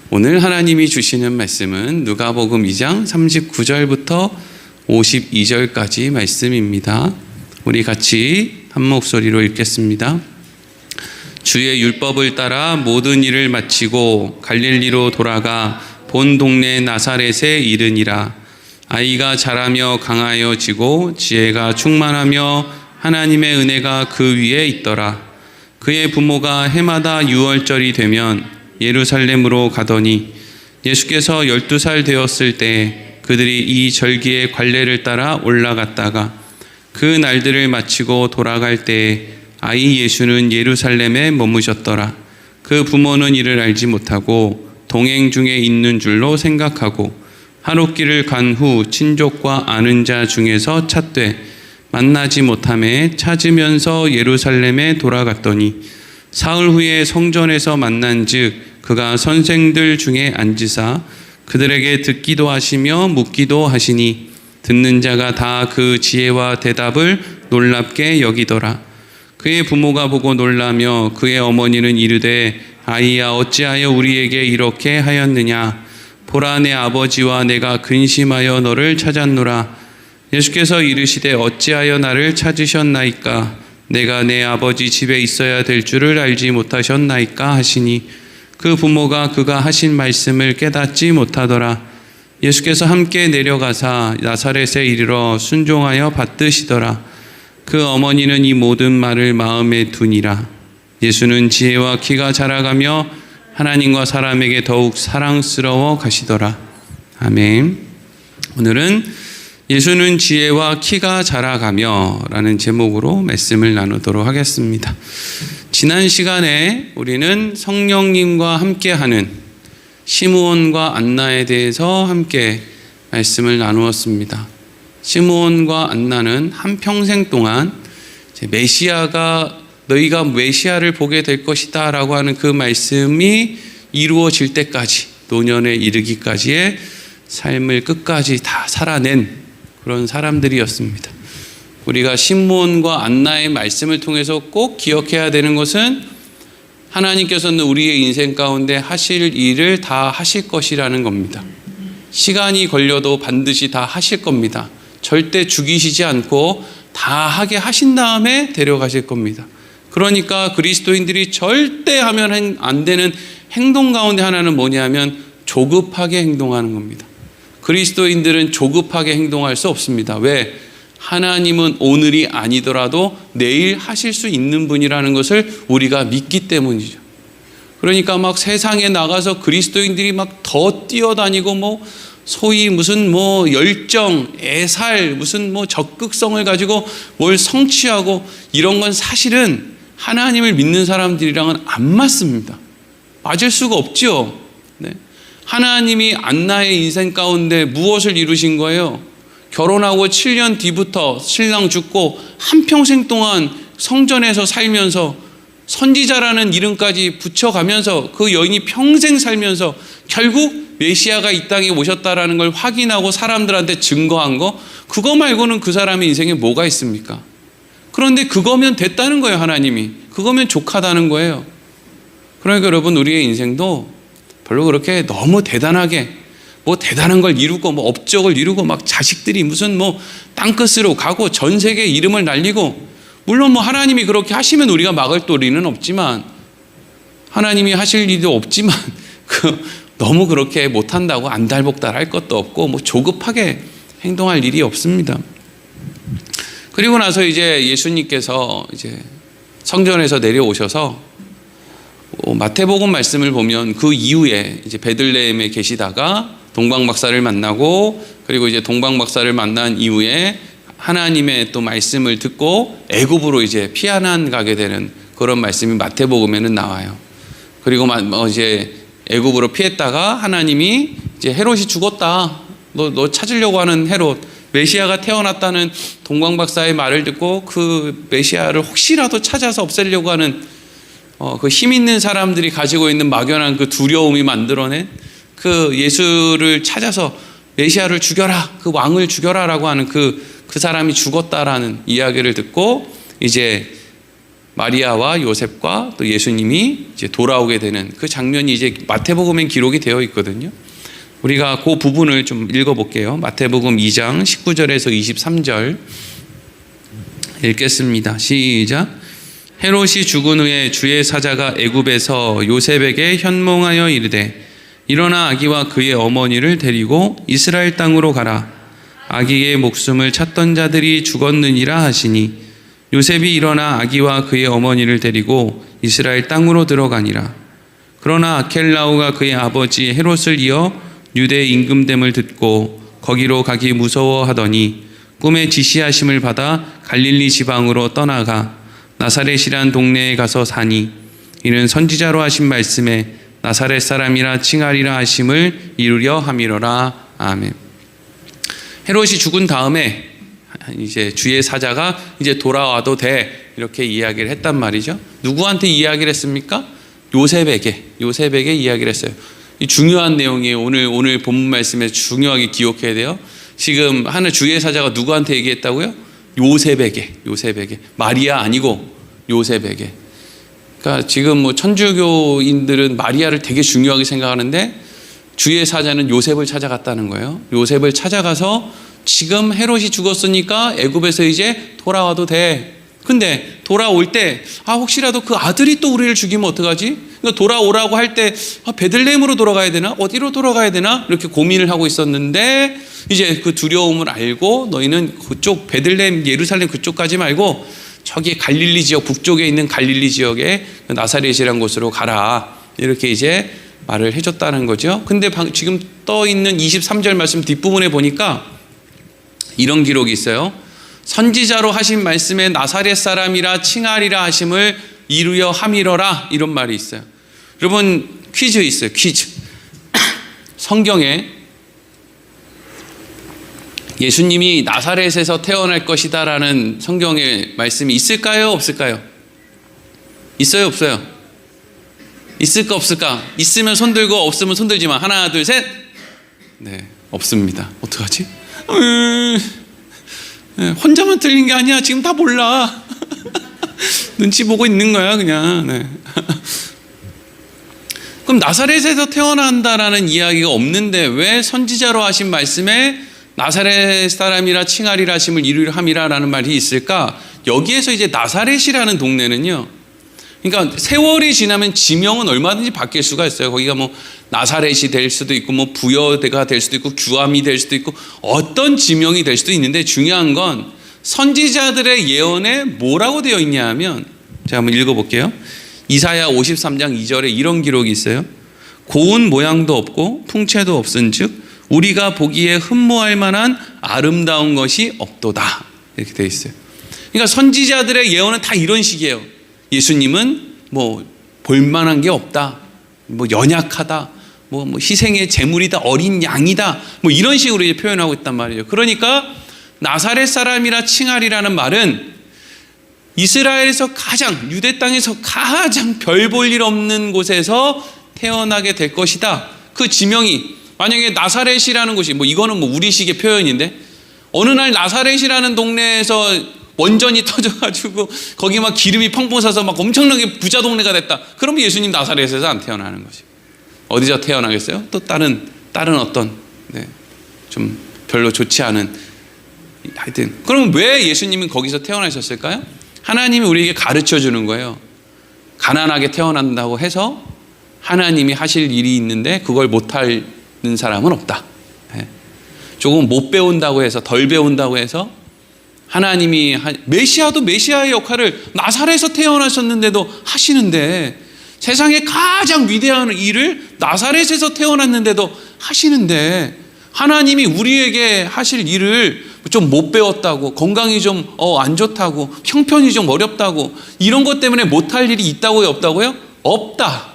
오늘 하나님이 주시는 말씀은 누가복음 2장 39절부터 52절까지 말씀입니다. 우리 같이 한 목소리로 읽겠습니다. 주의 율법을 따라 모든 일을 마치고 갈릴리로 돌아가 본 동네 나사렛에 이르니라. 아이가 자라며 강하여지고 지혜가 충만하며 하나님의 은혜가 그 위에 있더라. 그의 부모가 해마다 유월절이 되면 예루살렘으로 가더니 예수께서 12살 되었을 때 그들이 이 절기의 관례를 따라 올라갔다가 그 날들을 마치고 돌아갈 때에 아이 예수는 예루살렘에 머무셨더라. 그 부모는 이를 알지 못하고 동행 중에 있는 줄로 생각하고 하룻길을 간 후 친족과 아는 자 중에서 찾되 만나지 못하매 찾으면서 예루살렘에 돌아갔더니 사흘 후에 성전에서 만난즉 그가 선생들 중에 앉으사 그들에게 듣기도 하시며 묻기도 하시니 듣는 자가 다 그 지혜와 대답을 놀랍게 여기더라. 그의 부모가 보고 놀라며 그의 어머니는 이르되 아이야 어찌하여 우리에게 이렇게 하였느냐. 보라 내 아버지와 내가 근심하여 너를 찾았노라. 예수께서 이르시되 어찌하여 나를 찾으셨나이까. 내가 내 아버지 집에 있어야 될 줄을 알지 못하셨나이까 하시니 그 부모가 그가 하신 말씀을 깨닫지 못하더라. 예수께서 함께 내려가사 나사렛에 이르러 순종하여 받드시더라. 그 어머니는 이 모든 말을 마음에 두니라. 예수는 지혜와 키가 자라가며 하나님과 사람에게 더욱 사랑스러워 가시더라. 아멘. 오늘은 예수는 지혜와 키가 자라가며 라는 제목으로 말씀을 나누도록 하겠습니다. 지난 시간에 우리는 성령님과 함께하는 시므온과 안나에 대해서 함께 말씀을 나누었습니다. 시므온과 안나는 한평생 동안 메시아가 너희가 메시아를 보게 될 것이다 라고 하는 그 말씀이 이루어질 때까지 노년에 이르기까지의 삶을 끝까지 다 살아낸 그런 사람들이었습니다. 우리가 시므온과 안나의 말씀을 통해서 꼭 기억해야 되는 것은 하나님께서는 우리의 인생 가운데 하실 일을 다 하실 것이라는 겁니다. 시간이 걸려도 반드시 다 하실 겁니다. 절대 죽이시지 않고 다 하게 하신 다음에 데려가실 겁니다. 그러니까 그리스도인들이 절대 하면 안 되는 행동 가운데 하나는 뭐냐면 조급하게 행동하는 겁니다. 그리스도인들은 조급하게 행동할 수 없습니다. 왜? 하나님은 오늘이 아니더라도 내일 하실 수 있는 분이라는 것을 우리가 믿기 때문이죠. 그러니까 막 세상에 나가서 그리스도인들이 막 더 뛰어다니고 소위 무슨 열정, 애살, 무슨 적극성을 가지고 뭘 성취하고 이런 건 사실은 하나님을 믿는 사람들이랑은 안 맞습니다. 맞을 수가 없죠. 네. 하나님이 안나의 인생 가운데 무엇을 이루신 거예요? 결혼하고 7년 뒤부터 신랑 죽고 한평생 동안 성전에서 살면서 선지자라는 이름까지 붙여가면서 그 여인이 평생 살면서 결국 메시아가 이 땅에 오셨다라는 걸 확인하고 사람들한테 증거한 거, 그거 말고는 그 사람의 인생에 뭐가 있습니까? 그런데 그거면 됐다는 거예요. 하나님이 그거면 족하다는 거예요. 그러니까 여러분, 우리의 인생도 별로 그렇게 너무 대단하게 대단한 걸 이루고 업적을 이루고 막 자식들이 무슨 땅끝으로 가고 전 세계 이름을 날리고, 물론 하나님이 그렇게 하시면 우리가 막을 도리는 없지만, 하나님이 하실 일도 없지만 너무 그렇게 못한다고 안달복달할 것도 없고 조급하게 행동할 일이 없습니다. 그리고 나서 이제 예수님께서 이제 성전에서 내려오셔서 마태복음 말씀을 보면 그 이후에 이제 베들레헴에 계시다가 동방박사를 만나고, 그리고 이제 동방박사를 만난 이후에 하나님의 또 말씀을 듣고 애굽으로 이제 피하난 가게 되는 그런 말씀이 마태복음에는 나와요. 그리고 이제 애굽으로 피했다가 하나님이 이제 헤롯이 죽었다. 너 찾으려고 하는 헤롯, 메시아가 태어났다는 동방박사의 말을 듣고 그 메시아를 혹시라도 찾아서 없애려고 하는 그 힘 있는 사람들이 가지고 있는 막연한 그 두려움이 만들어낸 그 예수를 찾아서 메시아를 죽여라, 그 왕을 죽여라라고 하는 그 사람이 죽었다라는 이야기를 듣고 이제 마리아와 요셉과 또 예수님이 이제 돌아오게 되는 그 장면이 이제 마태복음에 기록이 되어 있거든요. 우리가 그 부분을 좀 읽어볼게요. 마태복음 2장 19절에서 23절 읽겠습니다. 시작. 헤롯이 죽은 후에 주의 사자가 애굽에서 요셉에게 현몽하여 이르되 일어나 아기와 그의 어머니를 데리고 이스라엘 땅으로 가라. 아기의 목숨을 찾던 자들이 죽었느니라 하시니 요셉이 일어나 아기와 그의 어머니를 데리고 이스라엘 땅으로 들어가니라. 그러나 아켈라오가 그의 아버지 헤롯을 이어 유대 임금됨을 듣고 거기로 가기 무서워하더니 꿈에 지시하심을 받아 갈릴리 지방으로 떠나가 나사렛이란 동네에 가서 사니 이는 선지자로 하신 말씀에 나사렛 사람이라 칭하리라 하심을 이루려 함이로라. 아멘. 헤롯이 죽은 다음에 이제 주의 사자가 이제 돌아와도 돼 이렇게 이야기를 했단 말이죠. 누구한테 이야기를 했습니까? 요셉에게 이야기를 했어요. 이 중요한 내용이에요. 오늘 본문 말씀에 중요하게 기억해야 돼요. 지금 하늘 주의 사자가 누구한테 얘기했다고요? 요셉에게. 마리아 아니고 요셉에게. 그러니까 지금 뭐 천주교인들은 마리아를 되게 중요하게 생각하는데 주의 사자는 요셉을 찾아갔다는 거예요. 요셉을 찾아가서 지금 헤롯이 죽었으니까 애굽에서 이제 돌아와도 돼. 근데 돌아올 때 혹시라도 그 아들이 또 우리를 죽이면 어떡하지? 그러니까 돌아오라고 할 때 베들레헴으로 돌아가야 되나? 어디로 돌아가야 되나? 이렇게 고민을 하고 있었는데 이제 그 두려움을 알고 너희는 그쪽 베들레헴 예루살렘 그쪽 가지 말고 저기 갈릴리 지역 북쪽에 있는 갈릴리 지역에 나사렛이라는 곳으로 가라. 이렇게 이제 말을 해줬다는 거죠. 근데 지금 떠 있는 23절 말씀 뒷부분에 보니까 이런 기록이 있어요. 선지자로 하신 말씀에 나사렛 사람이라 칭하리라 하심을 이루려 함이러라 이런 말이 있어요. 여러분 퀴즈 있어요. 퀴즈. 성경에 예수님이 나사렛에서 태어날 것이다 라는 성경의 말씀이 있을까요? 없을까요? 있어요? 없어요? 있을까 없을까? 있으면 손 들고 없으면 손 들지 마. 하나 둘 셋. 네, 없습니다. 어떡하지? 혼자만 틀린 게 아니야. 지금 다 몰라. 눈치 보고 있는 거야 그냥. 네. 그럼 나사렛에서 태어난다라는 이야기가 없는데 왜 선지자로 하신 말씀에 나사렛 사람이라 칭하리라 하심을 이루려 함이라라는 말이 있을까? 여기에서 이제 나사렛이라는 동네는요, 그러니까 세월이 지나면 지명은 얼마든지 바뀔 수가 있어요. 거기가 뭐 나사렛이 될 수도 있고 뭐 부여대가 될 수도 있고 규암이 될 수도 있고 어떤 지명이 될 수도 있는데 중요한 건 선지자들의 예언에 뭐라고 되어 있냐 하면 제가 한번 읽어볼게요. 이사야 53장 2절에 이런 기록이 있어요. 고운 모양도 없고 풍채도 없은즉 우리가 보기에 흠모할 만한 아름다운 것이 없도다. 이렇게 되어 있어요. 그러니까 선지자들의 예언은 다 이런 식이에요. 예수님은 뭐 볼만한 게 없다, 뭐 연약하다, 뭐 희생의 제물이다, 어린 양이다, 뭐 이런 식으로 이제 표현하고 있단 말이에요. 그러니까 나사렛 사람이라 칭하리라는 말은 이스라엘에서 가장 유대 땅에서 가장 별 볼 일 없는 곳에서 태어나게 될 것이다. 그 지명이 만약에 나사렛이라는 곳이 뭐 이거는 뭐 우리식의 표현인데 어느 날 나사렛이라는 동네에서 원전이 터져가지고 거기 막 기름이 펑펑 사서 막 엄청나게 부자 동네가 됐다. 그러면 예수님 나사렛에서 안 태어나는 거지. 어디서 태어나겠어요? 또 다른 어떤 좀 별로 좋지 않은 하여튼. 그럼 왜 예수님은 거기서 태어나셨을까요? 하나님이 우리에게 가르쳐 주는 거예요. 가난하게 태어난다고 해서 하나님이 하실 일이 있는데 그걸 못하는 사람은 없다. 조금 못 배운다고 해서 덜 배운다고 해서 하나님이 메시아도 메시아의 역할을 나사렛에서 태어나셨는데도 하시는데 세상에 가장 위대한 일을 나사렛에서 태어났는데도 하시는데 하나님이 우리에게 하실 일을 좀 못 배웠다고 건강이 좀 안 좋다고 형편이 좀 어렵다고 이런 것 때문에 못할 일이 있다고요? 없다고요? 없다.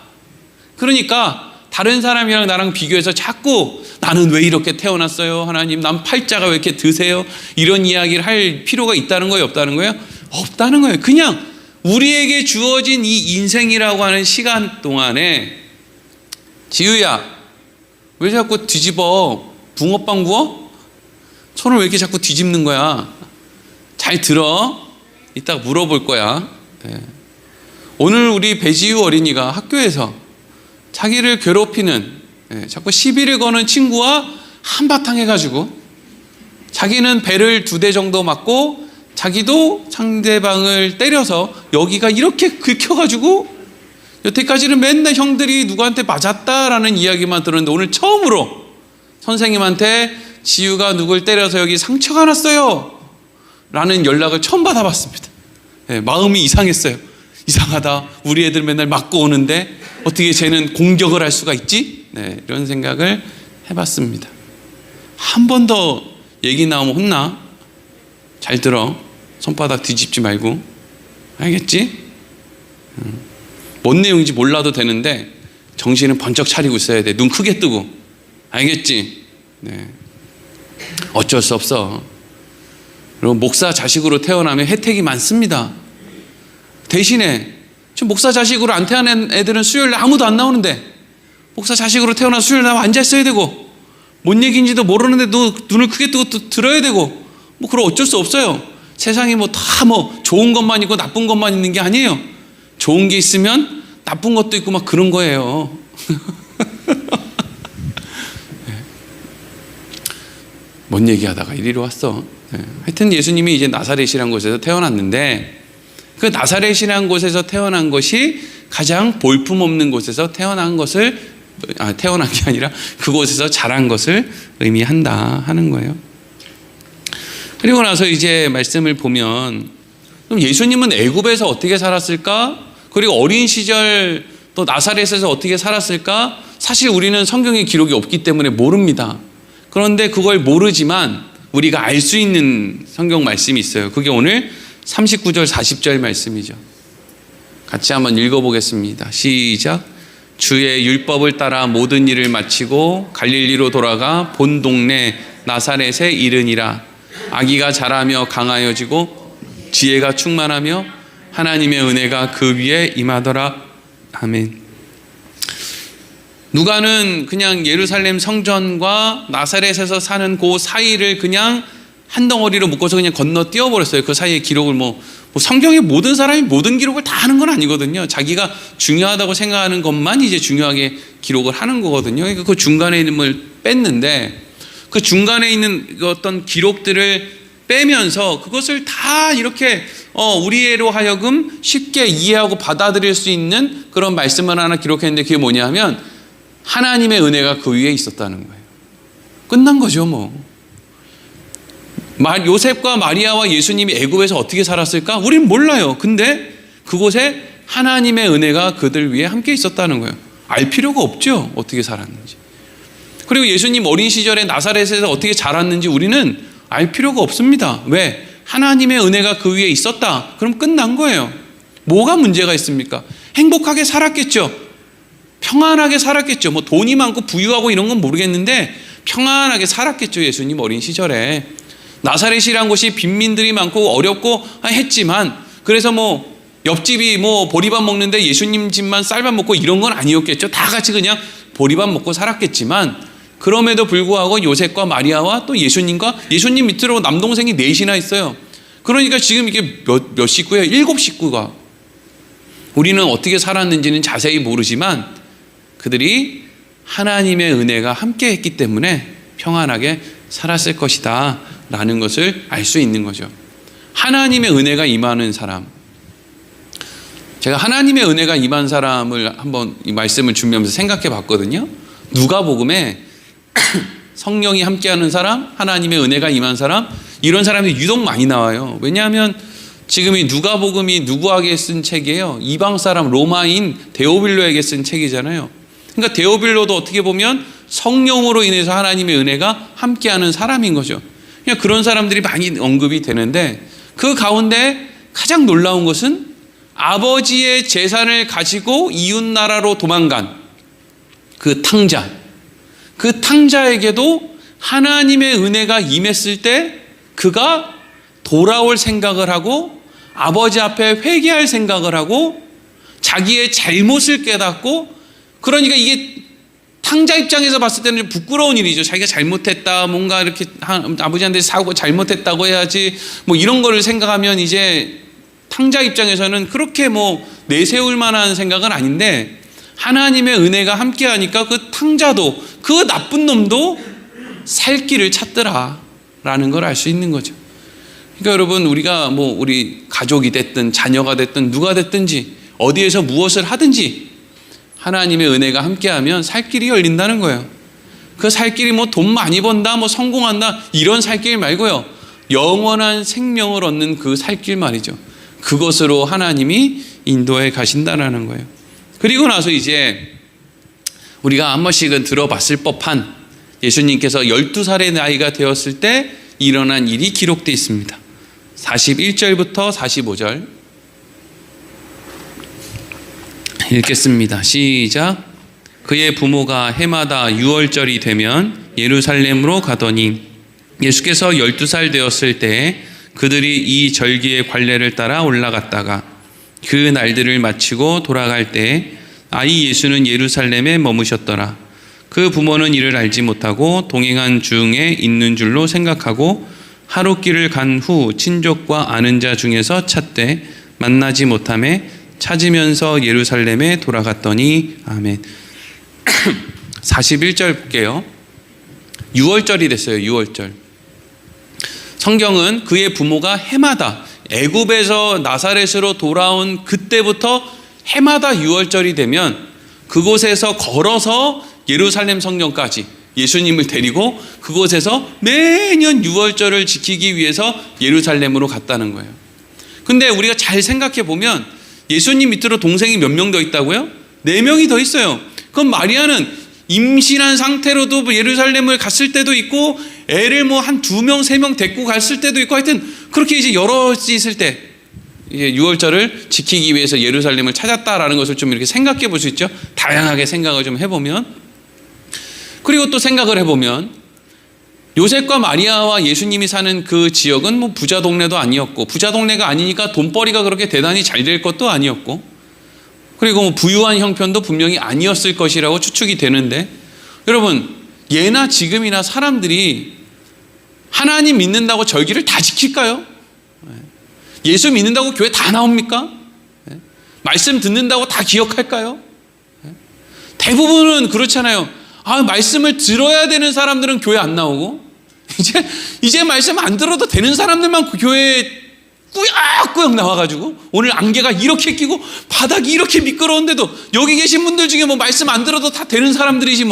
그러니까 다른 사람이랑 나랑 비교해서 자꾸 나는 왜 이렇게 태어났어요? 하나님, 난 팔자가 왜 이렇게 드세요? 이런 이야기를 할 필요가 있다는 거예요? 없다는 거예요? 없다는 거예요. 그냥 우리에게 주어진 이 인생이라고 하는 시간 동안에 지우야, 왜 자꾸 뒤집어? 붕어빵 구워? 손을 왜 이렇게 자꾸 뒤집는 거야? 잘 들어. 이따가 물어볼 거야. 오늘 우리 배지유 어린이가 학교에서 자기를 괴롭히는, 자꾸 시비를 거는 친구와 한바탕 해가지고 자기는 배를 2대 정도 맞고 자기도 상대방을 때려서 여기가 이렇게 긁혀가지고 여태까지는 맨날 형들이 누구한테 맞았다라는 이야기만 들었는데 오늘 처음으로 선생님한테 지유가 누굴 때려서 여기 상처가 났어요 라는 연락을 처음 받아봤습니다. 마음이 이상했어요. 이상하다. 우리 애들 맨날 맞고 오는데 어떻게 쟤는 공격을 할 수가 있지? 이런 생각을 해봤습니다. 한 번 더 얘기 나오면 혼나. 잘 들어. 손바닥 뒤집지 말고. 알겠지? 뭔 내용인지 몰라도 되는데 정신은 번쩍 차리고 있어야 돼. 눈 크게 뜨고. 알겠지? 어쩔 수 없어. 그리고 목사 자식으로 태어나면 혜택이 많습니다. 대신에 지금 목사 자식으로 안 태어난 애들은 수요일에 아무도 안 나오는데 목사 자식으로 태어나 수요일에 나와 앉아 있어야 되고 뭔 얘기인지도 모르는데 눈을 크게 뜨고 또 들어야 되고 그럼 어쩔 수 없어요. 세상이 다 좋은 것만 있고 나쁜 것만 있는 게 아니에요. 좋은 게 있으면 나쁜 것도 있고 막 그런 거예요. 뭔 얘기하다가 이리로 왔어. 하여튼 예수님이 이제 나사렛이라는 곳에서 태어났는데 그 나사렛이라는 곳에서 태어난 것이 가장 볼품없는 곳에서 태어난 게 아니라 그곳에서 자란 것을 의미한다 하는 거예요. 그리고 나서 이제 말씀을 보면 그럼 예수님은 애굽에서 어떻게 살았을까? 그리고 어린 시절 또 나사렛에서 어떻게 살았을까? 사실 우리는 성경에 기록이 없기 때문에 모릅니다. 그런데 그걸 모르지만 우리가 알 수 있는 성경 말씀이 있어요. 그게 오늘 39절 40절 말씀이죠. 같이 한번 읽어보겠습니다. 시작. 주의 율법을 따라 모든 일을 마치고 갈릴리로 돌아가 본 동네 나사렛에 이르니라. 아기가 자라며 강하여지고 지혜가 충만하며 하나님의 은혜가 그 위에 임하더라. 아멘. 누가는 그냥 예루살렘 성전과 나사렛에서 사는 그 사이를 그냥 한 덩어리로 묶어서 그냥 건너 띄워버렸어요. 그 사이에 기록을 성경의 모든 사람이 모든 기록을 다 하는 건 아니거든요. 자기가 중요하다고 생각하는 것만 이제 중요하게 기록을 하는 거거든요. 그러니까 그 중간에 있는 걸 뺐는데 그 중간에 있는 어떤 기록들을 빼면서 그것을 다 이렇게 우리로 하여금 쉽게 이해하고 받아들일 수 있는 그런 말씀을 하나 기록했는데 그게 뭐냐면 하나님의 은혜가 그 위에 있었다는 거예요. 끝난 거죠. 요셉과 마리아와 예수님이 애굽에서 어떻게 살았을까? 우린 몰라요. 근데 그곳에 하나님의 은혜가 그들 위에 함께 있었다는 거예요. 알 필요가 없죠. 어떻게 살았는지. 그리고 예수님 어린 시절에 나사렛에서 어떻게 자랐는지 우리는 알 필요가 없습니다. 왜? 하나님의 은혜가 그 위에 있었다. 그럼 끝난 거예요. 뭐가 문제가 있습니까? 행복하게 살았겠죠. 평안하게 살았겠죠. 돈이 많고 부유하고 이런 건 모르겠는데 평안하게 살았겠죠. 예수님 어린 시절에. 나사렛이란 곳이 빈민들이 많고 어렵고 했지만 그래서 옆집이 보리밥 먹는데 예수님 집만 쌀밥 먹고 이런 건 아니었겠죠. 다 같이 그냥 보리밥 먹고 살았겠지만 그럼에도 불구하고 요셉과 마리아와 또 예수님 밑으로 남동생이 4이나 있어요. 그러니까 지금 이게 몇 식구예요? 7식구가. 우리는 어떻게 살았는지는 자세히 모르지만 그들이 하나님의 은혜가 함께 했기 때문에 평안하게 살았을 것이다 라는 것을 알 수 있는 거죠. 하나님의 은혜가 임하는 사람. 제가 하나님의 은혜가 임한 사람을 한번 이 말씀을 준비하면서 생각해 봤거든요. 누가복음에 성령이 함께하는 사람, 하나님의 은혜가 임한 사람, 이런 사람들이 유독 많이 나와요. 왜냐하면 지금 이 누가복음이 누구에게 쓴 책이에요? 이방 사람 로마인 데오빌로에게 쓴 책이잖아요. 그러니까 데오빌로도 어떻게 보면 성령으로 인해서 하나님의 은혜가 함께하는 사람인 거죠. 그냥 그런 사람들이 많이 언급이 되는데 그 가운데 가장 놀라운 것은 아버지의 재산을 가지고 이웃 나라로 도망간 그 탕자에게도 하나님의 은혜가 임했을 때 그가 돌아올 생각을 하고 아버지 앞에 회개할 생각을 하고 자기의 잘못을 깨닫고, 그러니까 이게 탕자 입장에서 봤을 때는 부끄러운 일이죠. 자기가 잘못했다, 뭔가 이렇게 아버지한테 사고 잘못했다고 해야지, 이런 거를 생각하면 이제 탕자 입장에서는 그렇게 내세울 만한 생각은 아닌데 하나님의 은혜가 함께하니까 그 탕자도 그 나쁜 놈도 살 길을 찾더라라는 걸 알 수 있는 거죠. 그러니까 여러분, 우리가 우리 가족이 됐든 자녀가 됐든 누가 됐든지 어디에서 무엇을 하든지 하나님의 은혜가 함께하면 살 길이 열린다는 거예요. 그 살 길이 돈 많이 번다, 성공한다 이런 살 길 말고요. 영원한 생명을 얻는 그 살 길 말이죠. 그것으로 하나님이 인도해 가신다라는 거예요. 그리고 나서 이제 우리가 한 번씩은 들어봤을 법한 예수님께서 12살의 나이가 되었을 때 일어난 일이 기록되어 있습니다. 41절부터 45절 읽겠습니다. 시작. 그의 부모가 해마다 유월절이 되면 예루살렘으로 가더니 예수께서 12살 되었을 때 그들이 이 절기의 관례를 따라 올라갔다가 그 날들을 마치고 돌아갈 때 아이 예수는 예루살렘에 머무셨더라. 그 부모는 이를 알지 못하고 동행한 중에 있는 줄로 생각하고 하루 길을 간 후 친족과 아는 자 중에서 찾되 만나지 못하매 찾으면서 예루살렘에 돌아갔더니 아멘. 41절 볼게요. 6월절이 됐어요. 6월절. 성경은 그의 부모가 해마다 애굽에서 나사렛으로 돌아온 그때부터 해마다 6월절이 되면 그곳에서 걸어서 예루살렘 성경까지 예수님을 데리고 그곳에서 매년 6월절을 지키기 위해서 예루살렘으로 갔다는 거예요. 근데 우리가 잘 생각해 보면 예수님 밑으로 동생이 몇 명 더 있다고요? 4명이 더 있어요. 그럼 마리아는 임신한 상태로도 예루살렘을 갔을 때도 있고 애를 한 2명, 3명 데리고 갔을 때도 있고 하여튼 그렇게 이제 여럿이 있을 때 6월절을 지키기 위해서 예루살렘을 찾았다라는 것을 좀 이렇게 생각해 볼 수 있죠. 다양하게 생각을 좀 해보면, 그리고 또 생각을 해보면 요셉과 마리아와 예수님이 사는 그 지역은 부자 동네도 아니었고 부자 동네가 아니니까 돈벌이가 그렇게 대단히 잘 될 것도 아니었고 그리고 부유한 형편도 분명히 아니었을 것이라고 추측이 되는데, 여러분 예나 지금이나 사람들이 하나님 믿는다고 절기를 다 지킬까요? 예수 믿는다고 교회 다 나옵니까? 말씀 듣는다고 다 기억할까요? 대부분은 그렇잖아요. 말씀을 들어야 되는 사람들은 교회 안 나오고 이제 말씀 안 들어도 되는 사람들만 교회에 꾸역꾸역 나와가지고 오늘 안개가 이렇게 끼고 바닥이 이렇게 미끄러운데도 여기 계신 분들 중에 말씀 안 들어도 다 되는 사람들이지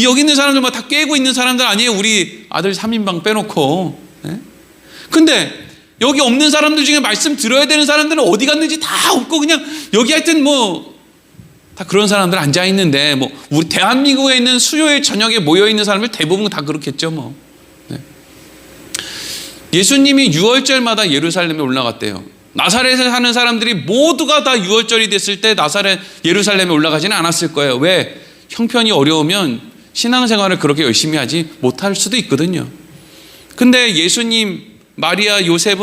여기 있는 사람들 다 깨고 있는 사람들 아니에요? 우리 아들 3인방 빼놓고. 근데 여기 없는 사람들 중에 말씀 들어야 되는 사람들은 어디 갔는지 다 없고 그냥 여기 하여튼 다 그런 사람들 앉아 있는데 우리 대한민국에 있는 수요일 저녁에 모여 있는 사람들 대부분 다 그렇겠죠. 예수님이 6월절마다 예루살렘에 올라갔대요. 나사렛에 사는 사람들이 모두가 다 6월절이 됐을 때 나사렛 예루살렘에 올라가지는 않았을 거예요. 왜? 형편이 어려우면 신앙생활을 그렇게 열심히 하지 못할 수도 있거든요. 근데 예수님, 마리아, 요셉,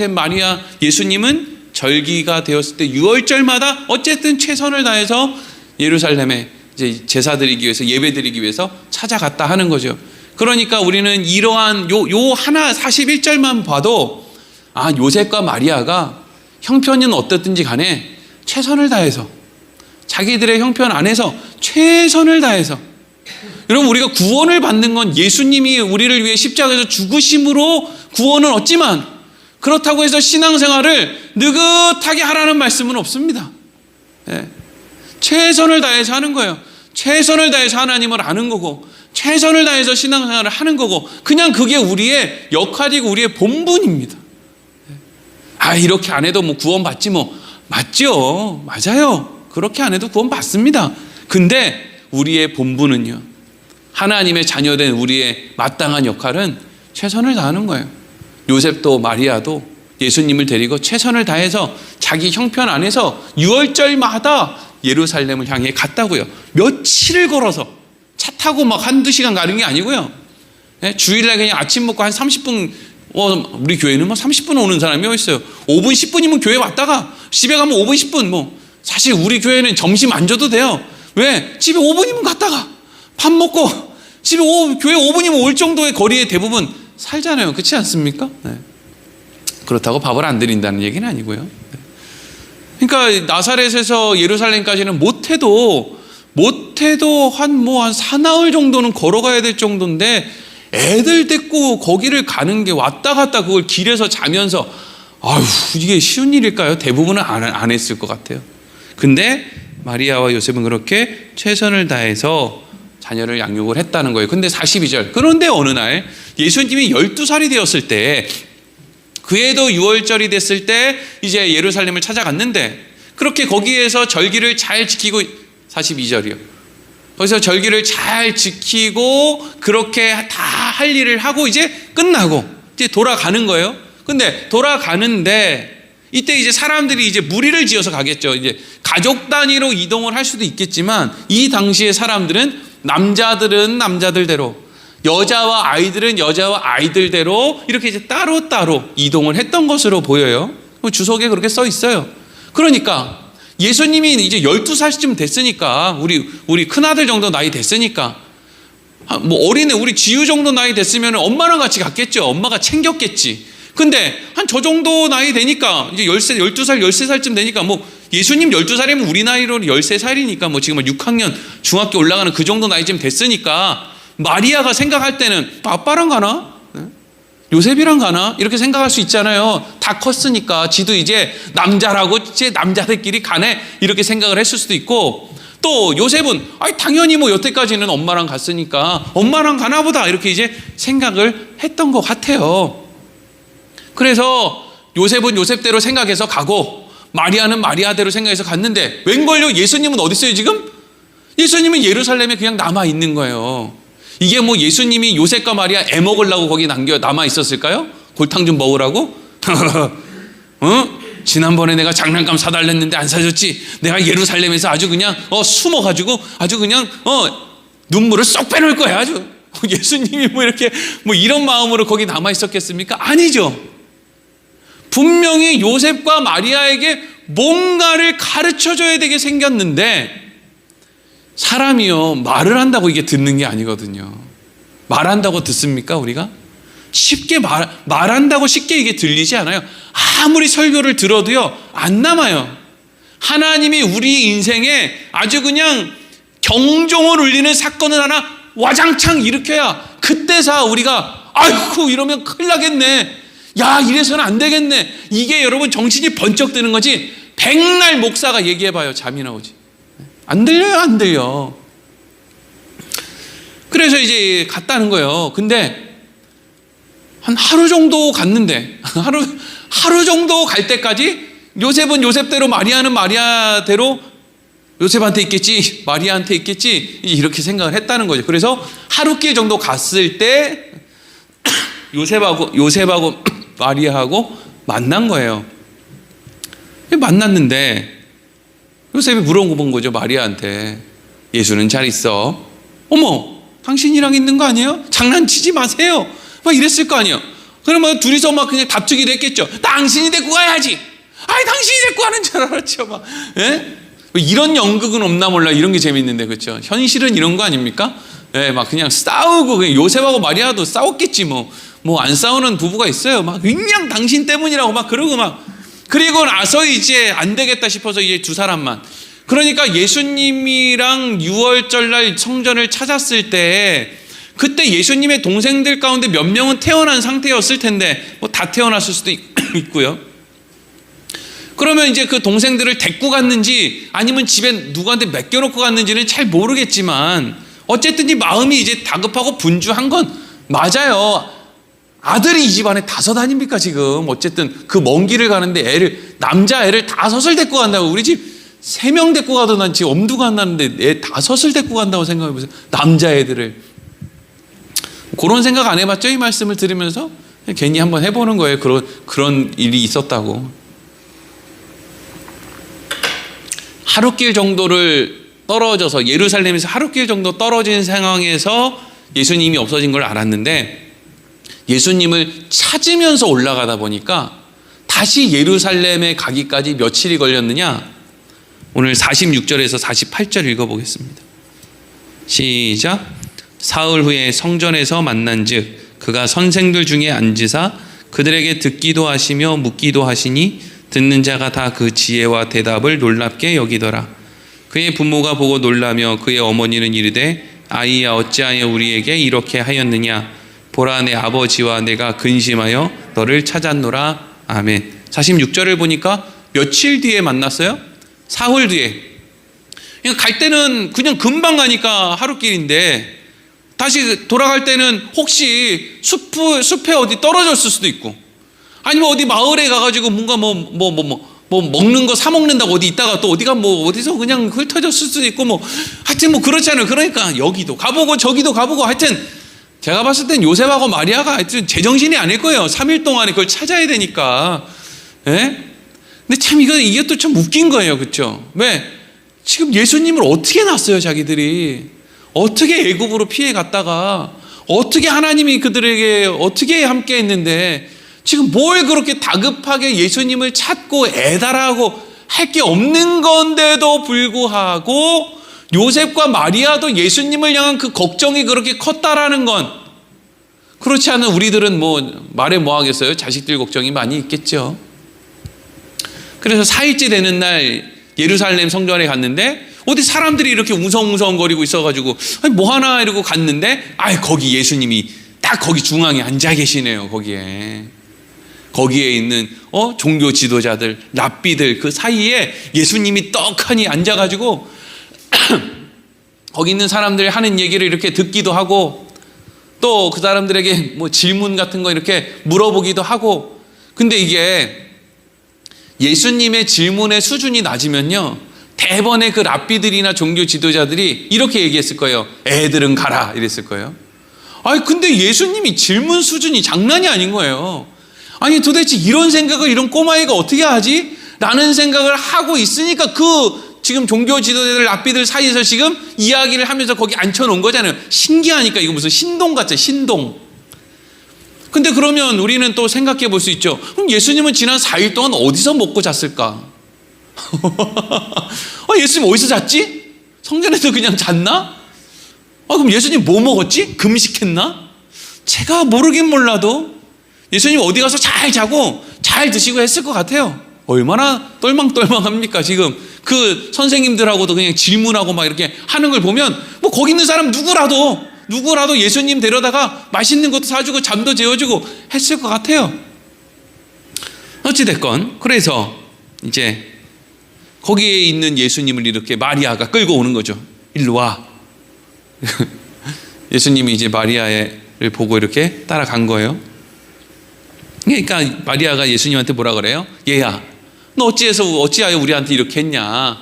마리아, 예수님은 절기가 되었을 때 6월절마다 어쨌든 최선을 다해서 예루살렘에 이제 제사 드리기 위해서, 예배 드리기 위해서 찾아갔다 하는 거죠. 그러니까 우리는 이러한 요 하나 41절만 봐도 요셉과 마리아가 형편은 어떻든지 간에 최선을 다해서 자기들의 형편 안에서 최선을 다해서, 여러분 우리가 구원을 받는 건 예수님이 우리를 위해 십자가에서 죽으심으로 구원을 얻지만 그렇다고 해서 신앙생활을 느긋하게 하라는 말씀은 없습니다. 최선을 다해서 하는 거예요. 최선을 다해서 하나님을 아는 거고 최선을 다해서 신앙생활을 하는 거고 그냥 그게 우리의 역할이고 우리의 본분입니다. 이렇게 안 해도 구원 받지 맞죠? 맞아요. 그렇게 안 해도 구원 받습니다. 근데 우리의 본분은요, 하나님의 자녀된 우리의 마땅한 역할은 최선을 다하는 거예요. 요셉도 마리아도 예수님을 데리고 최선을 다해서 자기 형편 안에서 6월절마다 예루살렘을 향해 갔다고요. 며칠을 걸어서 차 타고 한두 시간 가는 게 아니고요. 주일날 그냥 아침 먹고 한 30분, 우리 교회는 30분 오는 사람이 어딨어요. 5분, 10분이면 교회 왔다가 집에 가면 5분, 10분. 사실 우리 교회는 점심 안 줘도 돼요. 왜? 집에 5분이면 갔다가 밥 먹고 집에 교회 5분이면 올 정도의 거리에 대부분 살잖아요. 그렇지 않습니까? 그렇다고 밥을 안 드린다는 얘기는 아니고요. 그러니까 나사렛에서 예루살렘까지는 못해도 한 사나흘 정도는 걸어가야 될 정도인데, 애들 데리고 거기를 가는 게 왔다 갔다 그걸 길에서 자면서, 이게 쉬운 일일까요? 대부분은 안 했을 것 같아요. 근데 마리아와 요셉은 그렇게 최선을 다해서 자녀를 양육을 했다는 거예요. 근데 42절, 그런데 어느 날 예수님이 12살이 되었을 때, 그해도 6월절이 됐을 때 이제 예루살렘을 찾아갔는데, 그렇게 거기에서 절기를 잘 지키고, 42절이요. 거기서 절기를 잘 지키고 그렇게 다 할 일을 하고 이제 끝나고 이제 돌아가는 거예요. 근데 돌아가는데 이때 이제 사람들이 이제 무리를 지어서 가겠죠. 이제 가족 단위로 이동을 할 수도 있겠지만, 이 당시의 사람들은 남자들은 남자들대로, 여자와 아이들은 여자와 아이들대로 이렇게 이제 따로따로 이동을 했던 것으로 보여요. 주석에 그렇게 써 있어요. 그러니까 예수님이 이제 12살쯤 됐으니까, 우리 큰아들 정도 나이 됐으니까, 어린애, 우리 지유 정도 나이 됐으면 엄마랑 같이 갔겠죠. 엄마가 챙겼겠지. 근데 한 저 정도 나이 되니까, 이제 12살, 13살쯤 되니까, 예수님 12살이면 우리 나이로 13살이니까, 지금 6학년 중학교 올라가는 그 정도 나이쯤 됐으니까, 마리아가 생각할 때는 아빠랑 가나? 요셉이랑 가나? 이렇게 생각할 수 있잖아요. 다 컸으니까 지도 이제 남자라고 이제 남자들끼리 가네, 이렇게 생각을 했을 수도 있고, 또 요셉은 당연히 여태까지는 엄마랑 갔으니까 엄마랑 가나 보다, 이렇게 이제 생각을 했던 것 같아요. 그래서 요셉은 요셉대로 생각해서 가고, 마리아는 마리아대로 생각해서 갔는데, 웬걸요? 예수님은 어디 있어요 지금? 예수님은 예루살렘에 그냥 남아 있는 거예요. 이게 예수님이 요셉과 마리아 애 먹으려고 거기 남아 있었을까요? 골탕 좀 먹으라고? 지난번에 내가 장난감 사달랬는데 안 사줬지? 내가 예루살렘에서 아주 그냥 숨어가지고 아주 그냥 눈물을 쏙 빼놓을 거야 아주. 예수님이 이렇게 이런 마음으로 거기 남아 있었겠습니까? 아니죠. 분명히 요셉과 마리아에게 뭔가를 가르쳐줘야 되게 생겼는데, 사람이요, 말을 한다고 이게 듣는 게 아니거든요. 말한다고 듣습니까, 우리가? 쉽게 말한다고 쉽게 이게 들리지 않아요. 아무리 설교를 들어도요, 안 남아요. 하나님이 우리 인생에 아주 그냥 경종을 울리는 사건을 하나 와장창 일으켜야, 그때서 우리가 아이고 이러면 큰일 나겠네, 야 이래서는 안 되겠네, 이게 여러분 정신이 번쩍 드는 거지. 백날 목사가 얘기해봐요, 잠이 나오지. 안 들려요, 안 들려. 그래서 이제 갔다는 거예요. 근데 한 하루 정도 갔는데, 하루 정도 갈 때까지 요셉은 요셉대로, 마리아는 마리아대로, 요셉한테 있겠지, 마리아한테 있겠지, 이렇게 생각을 했다는 거죠. 그래서 하루길 정도 갔을 때 요셉하고 마리아하고 만난 거예요. 만났는데 요셉이 물어본 거죠, 마리아한테. 예수는 잘 있어? 어머, 당신이랑 있는 거 아니에요? 장난치지 마세요. 막 이랬을 거 아니에요. 그러면 둘이서 막 그냥 답주기도 했겠죠. 당신이 데리고 가야지. 당신이 데리고 가는 줄 알았죠. 예? 이런 연극은 없나 몰라. 이런 게 재밌는데, 그렇죠? 현실은 이런 거 아닙니까? 예, 막 그냥 싸우고, 그냥 요셉하고 마리아도 싸웠겠지. 안 싸우는 부부가 있어요. 막 그냥 당신 때문이라고 막 그러고 막. 그리고 나서 이제 안 되겠다 싶어서 이제 두 사람만. 그러니까 예수님이랑 6월절 날 성전을 찾았을 때, 그때 예수님의 동생들 가운데 몇 명은 태어난 상태였을 텐데, 다 태어났을 수도 있고요. 그러면 이제 그 동생들을 데리고 갔는지 아니면 집에 누구한테 맡겨놓고 갔는지는 잘 모르겠지만, 어쨌든 이 마음이 이제 다급하고 분주한 건 맞아요. 아들이 이 집안에 5 아닙니까 지금. 어쨌든 그 먼 길을 가는데 남자애를 5을 데리고 간다고. 우리 집 3명 데리고 가도 난 지금 엄두가 안 나는데 애 5을 데리고 간다고 생각해보세요. 남자애들을. 그런 생각 안 해봤죠? 이 말씀을 들으면서 괜히 한번 해보는 거예요. 그런 일이 있었다고. 하루길 정도를 떨어져서, 예루살렘에서 하루길 정도 떨어진 상황에서 예수님이 없어진 걸 알았는데, 예수님을 찾으면서 올라가다 보니까 다시 예루살렘에 가기까지 며칠이 걸렸느냐? 오늘 46절에서 48절 읽어보겠습니다. 시작. 사흘 후에 성전에서 만난즉 그가 선생들 중에 앉으사 그들에게 듣기도 하시며 묻기도 하시니 듣는 자가 다 그 지혜와 대답을 놀랍게 여기더라. 그의 부모가 보고 놀라며 그의 어머니는 이르되 아이야 어찌하여 우리에게 이렇게 하였느냐. 보라 내 아버지와 내가 근심하여 너를 찾았노라. 아멘. 46절을 보니까 며칠 뒤에 만났어요? 사흘 뒤에. 그냥 갈 때는 그냥 금방 가니까 하루길인데 다시 돌아갈 때는 혹시 숲에 어디 떨어졌을 수도 있고 아니면 어디 마을에 가가지고 뭔가 뭐 먹는 거 사 먹는다고 어디 있다가 또 어디가 뭐 어디서 그냥 흩어졌을 수도 있고 뭐 하여튼 뭐 그렇잖아요. 그러니까 여기도 가보고 저기도 가보고 하여튼 제가 봤을 땐 요셉하고 마리아가 하여튼 제정신이 아닐 거예요. 3일 동안에 그걸 찾아야 되니까. 예? 근데 참 이게 또 참 웃긴 거예요. 그렇죠? 왜? 지금 예수님을 어떻게 낳았어요, 자기들이. 어떻게 애굽으로 피해 갔다가 어떻게 하나님이 그들에게 어떻게 함께 했는데 지금 뭘 그렇게 다급하게 예수님을 찾고 애달하고 할 게 없는 건데도 불구하고 요셉과 마리아도 예수님을 향한 그 걱정이 그렇게 컸다라는 건 그렇지 않은 우리들은 뭐 말해 뭐 하겠어요? 자식들 걱정이 많이 있겠죠. 그래서 4일째 되는 날 예루살렘 성전에 갔는데 어디 사람들이 이렇게 웅성웅성거리고 있어가지고 뭐 하나 이러고 갔는데 거기 예수님이 딱 거기 중앙에 앉아 계시네요. 거기에 있는 종교 지도자들 랍비들 그 사이에 예수님이 떡하니 앉아가지고 거기 있는 사람들이 하는 얘기를 이렇게 듣기도 하고 또 그 사람들에게 뭐 질문 같은 거 이렇게 물어보기도 하고. 근데 이게 예수님의 질문의 수준이 낮으면요 대번에 그 랍비들이나 종교 지도자들이 이렇게 얘기했을 거예요. 애들은 가라 이랬을 거예요. 근데 예수님이 질문 수준이 장난이 아닌 거예요. 아니 도대체 이런 생각을 이런 꼬마애가 어떻게 하지? 라는 생각을 하고 있으니까 그 지금 종교 지도자들 랍비들 사이에서 지금 이야기를 하면서 거기 앉혀놓은 거잖아요. 신기하니까 이거 무슨 신동 같죠, 신동. 근데 그러면 우리는 또 생각해 볼 수 있죠. 그럼 예수님은 지난 4일 동안 어디서 먹고 잤을까? 예수님 어디서 잤지? 성전에서 그냥 잤나? 그럼 예수님 뭐 먹었지? 금식했나? 제가 모르긴 몰라도 예수님 어디 가서 잘 자고 잘 드시고 했을 것 같아요. 얼마나 똘망똘망합니까? 지금 그 선생님들하고도 그냥 질문하고 막 이렇게 하는 걸 보면 뭐 거기 있는 사람 누구라도 예수님 데려다가 맛있는 것도 사주고 잠도 재워주고 했을 것 같아요. 어찌됐건 그래서 이제 거기에 있는 예수님을 이렇게 마리아가 끌고 오는 거죠. 일로 와. 예수님이 이제 마리아를 보고 이렇게 따라간 거예요. 그러니까 마리아가 예수님한테 뭐라 그래요? 얘야, 너 어찌하여 우리한테 이렇게 했냐?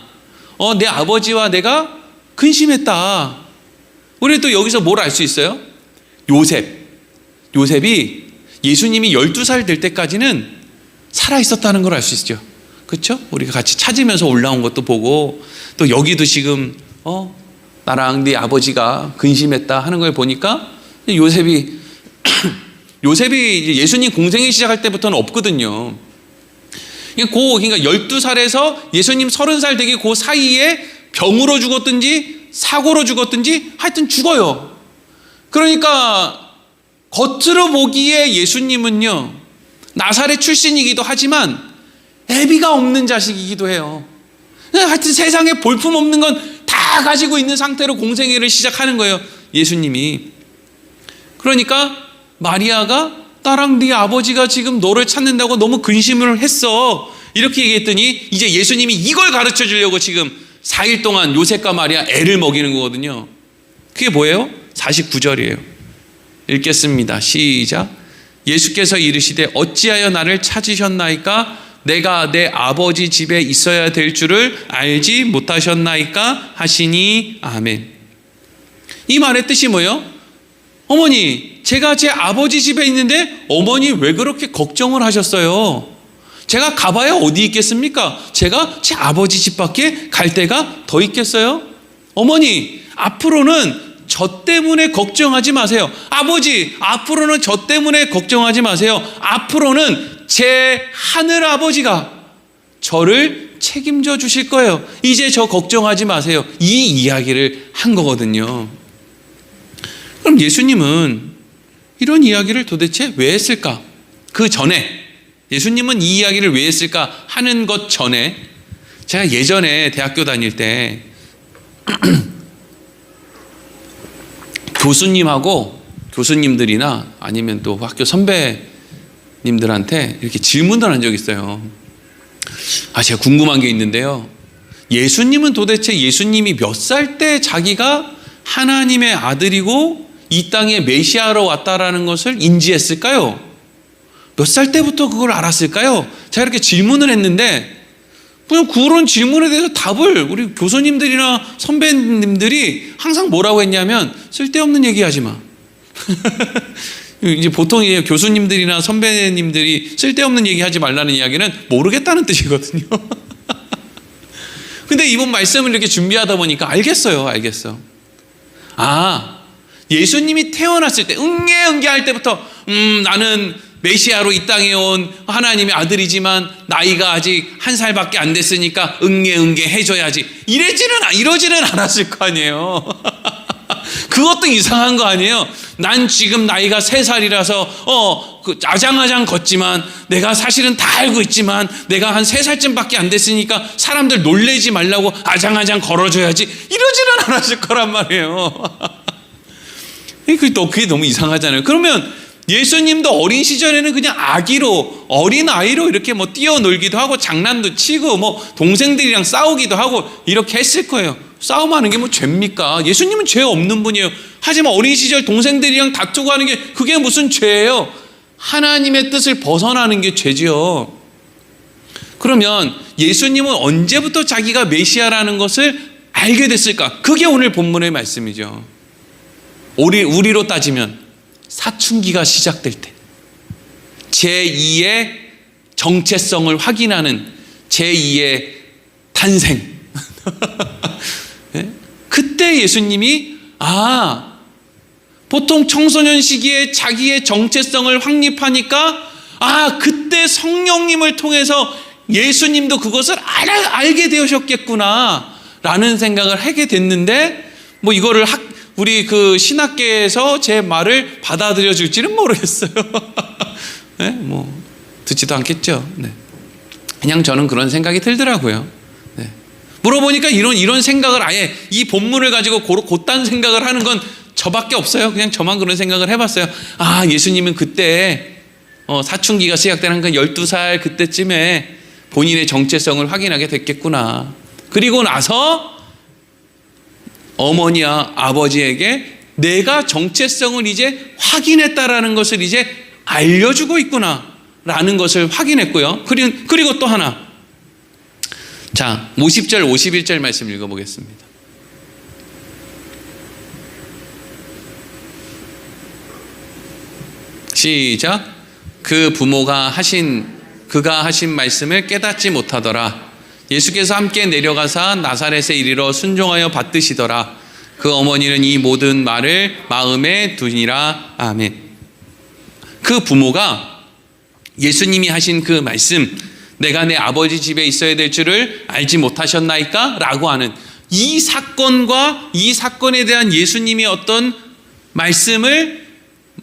내 아버지와 내가 근심했다. 우리 또 여기서 뭘 알 수 있어요? 요셉이 예수님이 12살 될 때까지는 살아 있었다는 걸 알 수 있죠. 그렇죠? 우리가 같이 찾으면서 올라온 것도 보고 또 여기도 지금 나랑 네 아버지가 근심했다 하는 걸 보니까 요셉이 이제 예수님 공생이 시작할 때부터는 없거든요. 그러니까 12살에서 예수님 30살 되기 그 사이에 병으로 죽었든지 사고로 죽었든지 하여튼 죽어요. 그러니까 겉으로 보기에 예수님은요 나사렛 출신이기도 하지만 애비가 없는 자식이기도 해요. 하여튼 세상에 볼품없는 건 다 가지고 있는 상태로 공생애를 시작하는 거예요, 예수님이. 그러니까 마리아가 나랑 네 아버지가 지금 너를 찾는다고 너무 근심을 했어 이렇게 얘기했더니 이제 예수님이 이걸 가르쳐 주려고 지금 4일 동안 요셉과 마리아 애를 먹이는 거거든요. 그게 뭐예요? 49절이에요. 읽겠습니다. 시작. 예수께서 이르시되 어찌하여 나를 찾으셨나이까? 내가 내 아버지 집에 있어야 될 줄을 알지 못하셨나이까? 하시니 아멘. 이 말의 뜻이 뭐예요? 어머니, 제가 제 아버지 집에 있는데 어머니 왜 그렇게 걱정을 하셨어요? 제가 가봐야 어디 있겠습니까? 제가 제 아버지 집밖에 갈 데가 더 있겠어요? 어머니, 앞으로는 저 때문에 걱정하지 마세요. 아버지, 앞으로는 저 때문에 걱정하지 마세요. 앞으로는 제 하늘 아버지가 저를 책임져 주실 거예요. 이제 저 걱정하지 마세요. 이 이야기를 한 거거든요. 그럼 예수님은 이런 이야기를 도대체 왜 했을까? 그 전에 예수님은 이 이야기를 왜 했을까 하는 것 전에 제가 예전에 대학교 다닐 때 교수님들이나 아니면 또 학교 선배님들한테 이렇게 질문을 한 적이 있어요. 제가 궁금한 게 있는데요. 예수님은 도대체 예수님이 몇 살 때 자기가 하나님의 아들이고 이 땅에 메시아로 왔다라는 것을 인지했을까요? 몇 살 때부터 그걸 알았을까요? 제가 이렇게 질문을 했는데 그냥 그런 질문에 대해서 답을 우리 교수님들이나 선배님들이 항상 뭐라고 했냐면 쓸데없는 얘기하지 마. 이제 보통 교수님들이나 선배님들이 쓸데없는 얘기하지 말라는 이야기는 모르겠다는 뜻이거든요. 근데 이번 말씀을 이렇게 준비하다 보니까 알겠어. 예수님이 태어났을 때 응애응애할 때부터 나는 메시아로 이 땅에 온 하나님의 아들이지만 나이가 아직 1살밖에 안 됐으니까 응애응애 해줘야지 이러지는 않았을 거 아니에요. 그것도 이상한 거 아니에요. 난 지금 나이가 3살이라서 아장아장 걷지만 내가 사실은 다 알고 있지만 내가 한 3살쯤밖에 안 됐으니까 사람들 놀래지 말라고 아장아장 걸어줘야지 이러지는 않았을 거란 말이에요. 그게 너무 이상하잖아요. 그러면 예수님도 어린 시절에는 그냥 어린 아이로 이렇게 뛰어놀기도 하고 장난도 치고 동생들이랑 싸우기도 하고 이렇게 했을 거예요. 싸움하는 게 죄입니까? 예수님은 죄 없는 분이에요. 하지만 어린 시절 동생들이랑 다투고 하는 게 그게 무슨 죄예요? 하나님의 뜻을 벗어나는 게 죄지요. 그러면 예수님은 언제부터 자기가 메시아라는 것을 알게 됐을까? 그게 오늘 본문의 말씀이죠. 우리로 따지면 사춘기가 시작될 때 제2의 정체성을 확인하는 제2의 탄생. 네? 그때 예수님이 보통 청소년 시기에 자기의 정체성을 확립하니까 그때 성령님을 통해서 예수님도 그것을 알게 되셨겠구나 라는 생각을 하게 됐는데 이거를 우리 신학계에서 제 말을 받아들여 줄지는 모르겠어요. 네? 듣지도 않겠죠. 네. 그냥 저는 그런 생각이 들더라고요. 네. 물어보니까 이런 생각을 아예 이 본문을 가지고 곧단 생각을 하는 건 저밖에 없어요. 그냥 저만 그런 생각을 해봤어요. 예수님은 그때 사춘기가 시작되는 건 12살 그때쯤에 본인의 정체성을 확인하게 됐겠구나. 그리고 나서 어머니와 아버지에게 내가 정체성을 이제 확인했다라는 것을 이제 알려주고 있구나 라는 것을 확인했고요. 그리고 또 하나, 자 50절 51절 말씀 읽어보겠습니다. 시작. 그가 하신 말씀을 깨닫지 못하더라. 예수께서 함께 내려가사 나사렛에 이르러 순종하여 받드시더라. 그 어머니는 이 모든 말을 마음에 두니라. 아멘. 그 부모가 예수님이 하신 그 말씀, 내가 내 아버지 집에 있어야 될 줄을 알지 못하셨나이까? 라고 하는 이 사건과 이 사건에 대한 예수님의 어떤 말씀을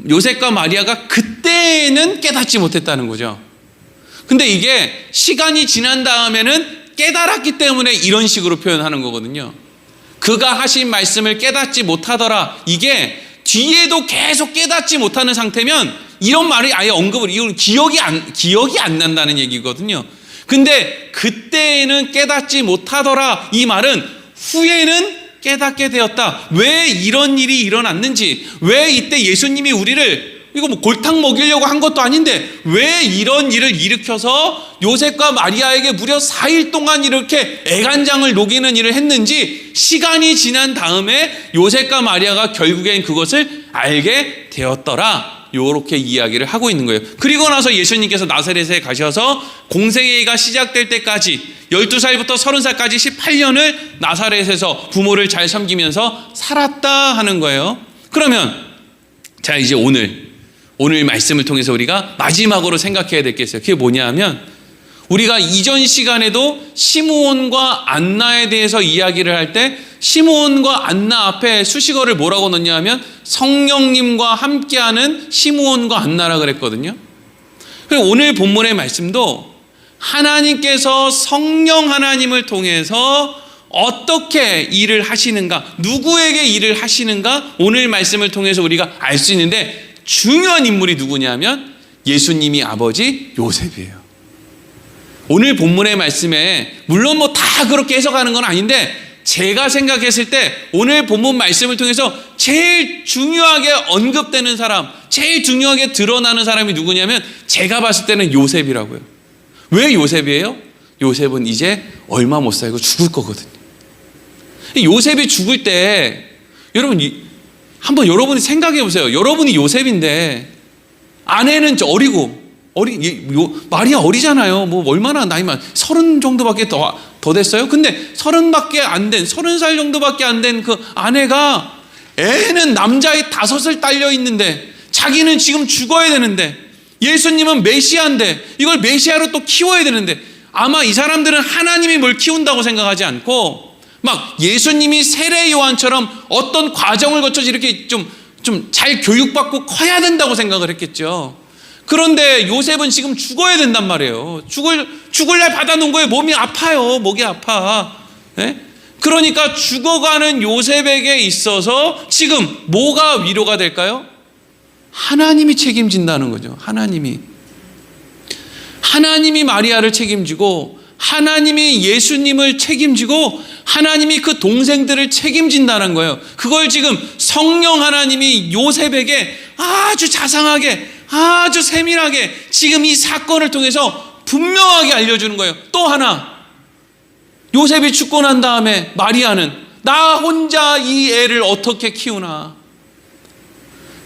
요셉과 마리아가 그때는 깨닫지 못했다는 거죠. 근데 이게 시간이 지난 다음에는 깨달았기 때문에 이런 식으로 표현하는 거거든요. 그가 하신 말씀을 깨닫지 못하더라. 이게 뒤에도 계속 깨닫지 못하는 상태면 이런 말이 아예 이건 기억이 안 난다는 얘기거든요. 근데 그때에는 깨닫지 못하더라. 이 말은 후에는 깨닫게 되었다. 왜 이런 일이 일어났는지, 왜 이때 예수님이 우리를 이거 골탕 먹이려고 한 것도 아닌데 왜 이런 일을 일으켜서 요셉과 마리아에게 무려 4일 동안 이렇게 애간장을 녹이는 일을 했는지 시간이 지난 다음에 요셉과 마리아가 결국엔 그것을 알게 되었더라. 요렇게 이야기를 하고 있는 거예요. 그리고 나서 예수님께서 나사렛에 가셔서 공생애가 시작될 때까지 12살부터 30살까지 18년을 나사렛에서 부모를 잘 섬기면서 살았다 하는 거예요. 그러면 자 이제 오늘 말씀을 통해서 우리가 마지막으로 생각해야 될 게 있어요. 그게 뭐냐면 우리가 이전 시간에도 시므온과 안나에 대해서 이야기를 할 때 시므온과 안나 앞에 수식어를 뭐라고 넣냐면 성령님과 함께하는 시므온과 안나라 그랬거든요. 그리고 오늘 본문의 말씀도 하나님께서 성령 하나님을 통해서 어떻게 일을 하시는가, 누구에게 일을 하시는가, 오늘 말씀을 통해서 우리가 알 수 있는데, 중요한 인물이 누구냐면 예수님이 아버지 요셉이에요. 오늘 본문의 말씀에 물론 뭐 다 그렇게 해석하는 건 아닌데, 제가 생각했을 때 오늘 본문 말씀을 통해서 제일 중요하게 언급되는 사람, 제일 중요하게 드러나는 사람이 누구냐면 제가 봤을 때는 요셉이라고요. 왜 요셉이에요? 요셉은 이제 얼마 못 살고 죽을 거거든요. 요셉이 죽을 때 한번 여러분이 생각해 보세요. 여러분이 요셉인데 아내는 어리고 마리아 어리잖아요. 뭐 얼마나 나이만 30 정도밖에 더 됐어요. 근데 30살 정도밖에 안 된 그 아내가, 애는 남자의 5을 딸려 있는데 자기는 지금 죽어야 되는데, 예수님은 메시아인데 이걸 메시아로 또 키워야 되는데, 아마 이 사람들은 하나님이 뭘 키운다고 생각하지 않고 막 예수님이 세례 요한처럼 어떤 과정을 거쳐서 이렇게 좀 잘 교육받고 커야 된다고 생각을 했겠죠. 그런데 요셉은 지금 죽어야 된단 말이에요. 죽을 날 받아놓은 거예요. 몸이 아파요. 목이 아파. 네? 그러니까 죽어가는 요셉에게 있어서 지금 뭐가 위로가 될까요? 하나님이 책임진다는 거죠. 하나님이 마리아를 책임지고, 하나님이 예수님을 책임지고, 하나님이 그 동생들을 책임진다는 거예요. 그걸 지금 성령 하나님이 요셉에게 아주 자상하게, 아주 세밀하게 지금 이 사건을 통해서 분명하게 알려주는 거예요. 또 하나, 요셉이 죽고 난 다음에 마리아는 나 혼자 이 애를 어떻게 키우나.